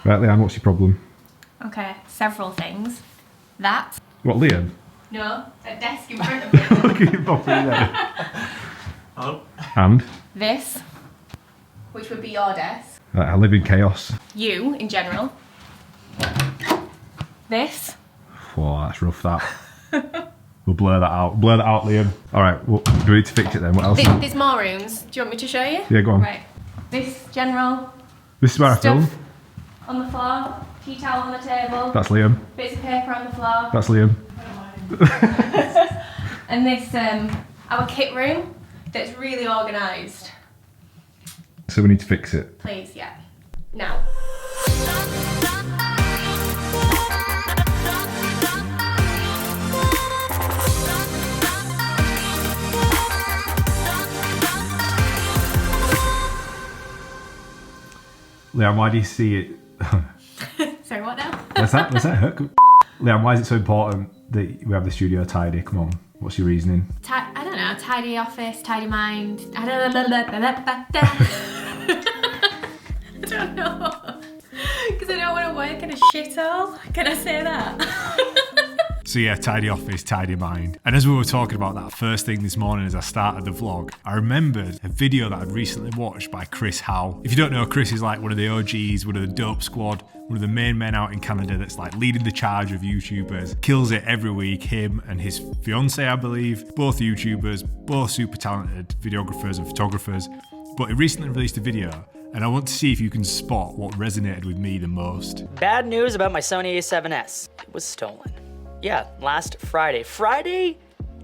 Right, Leanne, what's your problem? Okay, several things. That. What, Liam? No, a desk in front of me. Look at your property there. Oh. And? This, which would be your desk. I live in chaos. You, in general. This. Whoa, that's rough, that. We'll blur that out. Blur that out, Liam. Alright, well, do we need to fix it then? What else? There's more rooms. Do you want me to show you? Yeah, go on. Right. This general This is where I film. stuff on the floor. Tea towel on the table. That's Liam. Bits of paper on the floor. That's Liam. And this, our kit room that's really organised. So we need to fix it. Please, yeah. Now. Liam, why do you see it? Sorry, what now? Let's that hurt. Liam, why is it so important that we have the studio tidy? Come on, what's your reasoning? I don't know, tidy office, tidy mind. I don't know. Because I don't want to work in a shithole. Can I say that? So yeah, tidy office, tidy mind. And as we were talking about that first thing this morning as I started the vlog, I remembered a video that I'd recently watched by Chris Hau. If you don't know, Chris is like one of the OGs, one of the dope squad, one of the main men out in Canada that's like leading the charge of YouTubers. Kills it every week, him and his fiance, I believe. Both YouTubers, both super talented videographers and photographers. But he recently released a video and I want to see if you can spot what resonated with me the most. Bad news about my Sony A7S. It was stolen. Yeah, last Friday. Friday,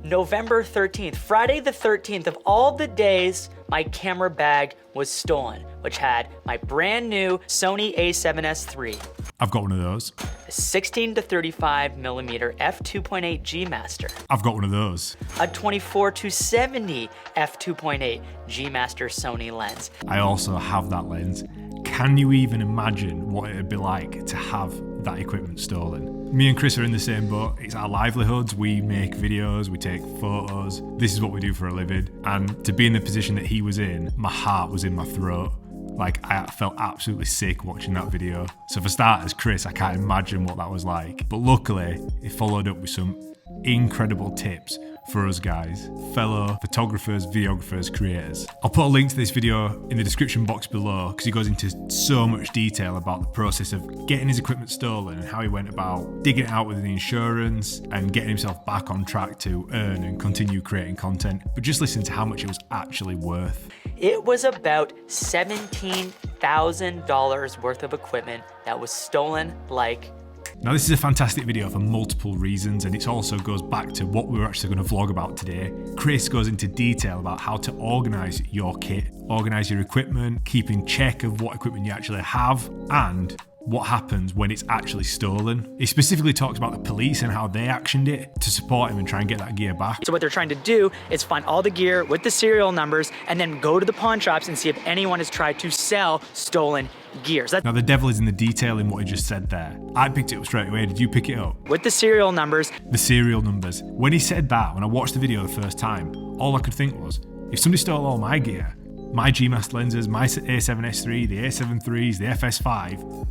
November 13th. Friday the 13th of all the days, my camera bag was stolen, which had my brand new Sony A7S III. I've got one of those. A 16 to 35 millimeter f2.8 G Master. I've got one of those. A 24 to 70 f2.8 G Master Sony lens. I also have that lens. Can you even imagine what it'd be like to have that equipment stolen? Me and Chris are in the same boat. It's our livelihoods. We make videos, we take photos. This is what we do for a living. And to be in the position that he was in, my heart was in my throat. Like, I felt absolutely sick watching that video. So for starters, Chris, I can't imagine what that was like. But luckily, he followed up with some incredible tips for us guys, fellow photographers, videographers, creators. I'll put a link to this video in the description box below because he goes into so much detail about the process of getting his equipment stolen and how he went about digging it out with the insurance and getting himself back on track to earn and continue creating content. But just listen to how much it was actually worth. It was about $17,000 worth of equipment that was stolen like. Now this is a fantastic video for multiple reasons and it also goes back to what we're actually going to vlog about today. Chris goes into detail about how to organise your kit, organise your equipment, keep in check of what equipment you actually have and what happens when it's actually stolen. He specifically talks about the police and how they actioned it to support him and try and get that gear back. So what they're trying to do is find all the gear with the serial numbers and then go to the pawn shops and see if anyone has tried to sell stolen gears. Now the devil is in the detail in what he just said there. I picked it up straight away. Did you pick it up? With the serial numbers. The serial numbers. When he said that, when I watched the video the first time, all I could think was, if somebody stole all my gear, my G-Master lenses, my A7S III, the A7 IIIs, the FS5,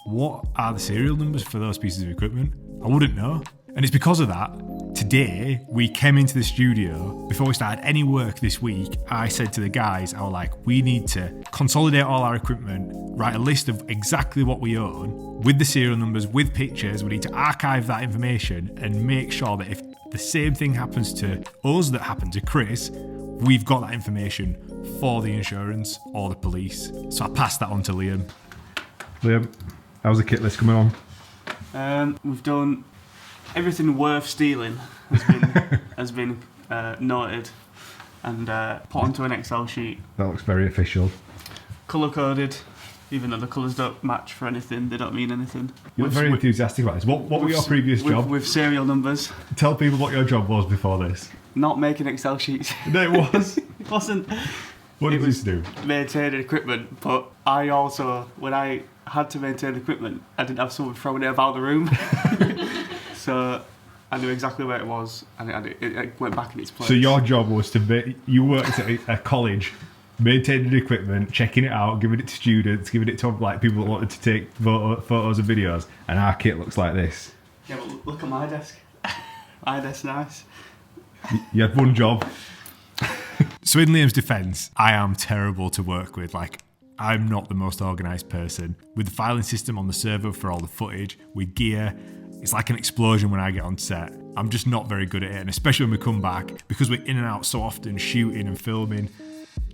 what are the serial numbers for those pieces of equipment? I wouldn't know. And it's because of that, today we came into the studio, before we started any work this week, I said to the guys, I was like, we need to consolidate all our equipment, write a list of exactly what we own, with the serial numbers, with pictures, we need to archive that information and make sure that if the same thing happens to us that happened to Chris, we've got that information for the insurance or the police. So I passed that on to Liam. Liam, how's the kit list coming on? We've done everything worth stealing has been noted and put onto an Excel sheet. That looks very official. Colour coded, even though the colours don't match for anything, they don't mean anything. You look very enthusiastic about this. What were your previous job? With serial numbers. Tell people what your job was before this. Not making Excel sheets. No, it was. It wasn't. What did you do? Maintaining equipment, but I also, when I had to maintain equipment, I didn't have someone throwing it about the room. So I knew exactly where it was and it went back in its place. So your job was to be, you worked at a college maintaining equipment, checking it out, giving it to students, giving it to like people that wanted to take photos and videos, and our kit looks like this. Yeah, but look at my desk. My desk's nice. You had one job. So in Liam's defence, I am terrible to work with. Like, I'm not the most organised person. With the filing system on the server for all the footage, with gear, it's like an explosion when I get on set. I'm just not very good at it, and especially when we come back, because we're in and out so often, shooting and filming,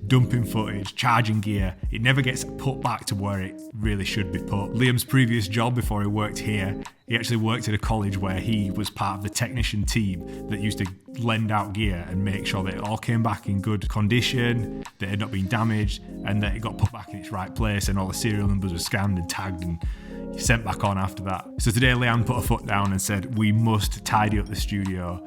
dumping footage, charging gear, it never gets put back to where it really should be put. Liam's previous job before he worked here, he actually worked at a college where he was part of the technician team that used to lend out gear and make sure that it all came back in good condition, that it had not been damaged, and that it got put back in its right place, and all the serial numbers were scanned and tagged and sent back on after that. So today Leanne put her foot down and said we must tidy up the studio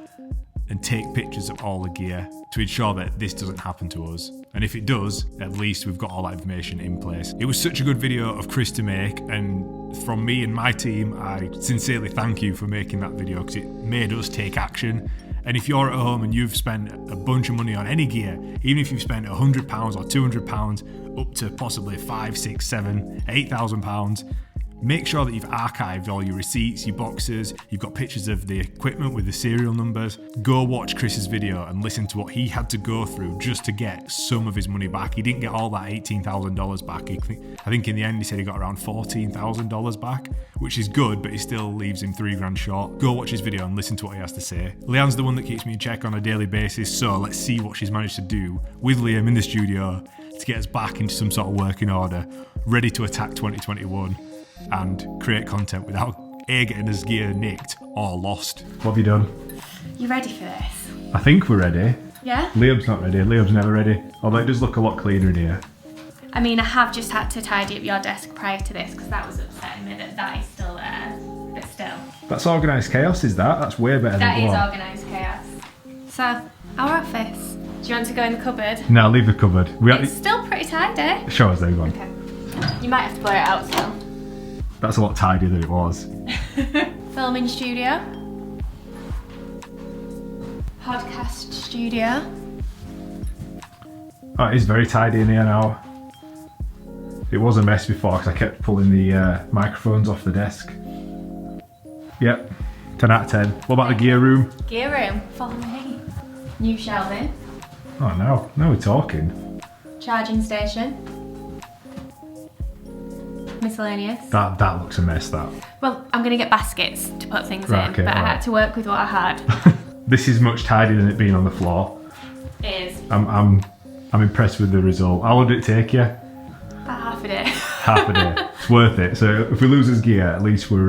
and take pictures of all the gear to ensure that this doesn't happen to us. And if it does, at least we've got all that information in place. It was such a good video of Chris to make, and from me and my team, I sincerely thank you for making that video, because it made us take action. And if you're at home and you've spent a bunch of money on any gear, even if you've spent £100 or £200 up to possibly £5,000, £6,000, £7,000, £8,000, make sure that you've archived all your receipts, your boxes, you've got pictures of the equipment with the serial numbers. Go watch Chris's video and listen to what he had to go through just to get some of his money back. He didn't get all that $18,000 back. I think in the end he said he got around $14,000 back, which is good, but it still leaves him £3,000 short. Go watch his video and listen to what he has to say. Leanne's the one that keeps me in check on a daily basis, so let's see what she's managed to do with Liam in the studio to get us back into some sort of working order, ready to attack 2021. And create content without getting his gear nicked or lost. What have you done? You ready for this? I think we're ready. Yeah? Liam's not ready. Liam's never ready. Although it does look a lot cleaner in here. I mean, I have just had to tidy up your desk prior to this because that was upsetting me that is still there. But still. That's organised chaos, is that? That's way better That than is what? organised chaos. So, our office. Do you want to go in the cupboard? No, leave the cupboard. It's still pretty tidy. Show us, there you go. Okay. You might have to blur it out still. That's a lot tidier than it was. Filming studio. Podcast studio. Oh, it is very tidy in here now. It was a mess before because I kept pulling the microphones off the desk. Yep, 10 out of 10. What about the gear room? Gear room. Follow me. New shelving. Oh, now we're talking. Charging station. Miscellaneous. That looks a mess, that. Well, I'm going to get baskets to put things Right, in, okay, but I alright. had to work with what I had. This is much tidier than it being on the floor. It is. I'm impressed with the result. How long did it take you? About half a day. Half a day. It's worth it. So if we lose his gear, at least we'll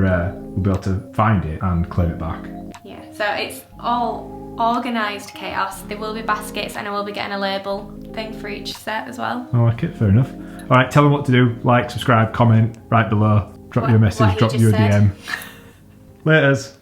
be able to find it and claim it back. Yeah, so it's all organised chaos. There will be baskets and I will be getting a label thing for each set as well. I like it. Fair enough. All right, tell them what to do. Like, subscribe, comment right below. Drop you a message, what he drop just you a said. DM. Laters.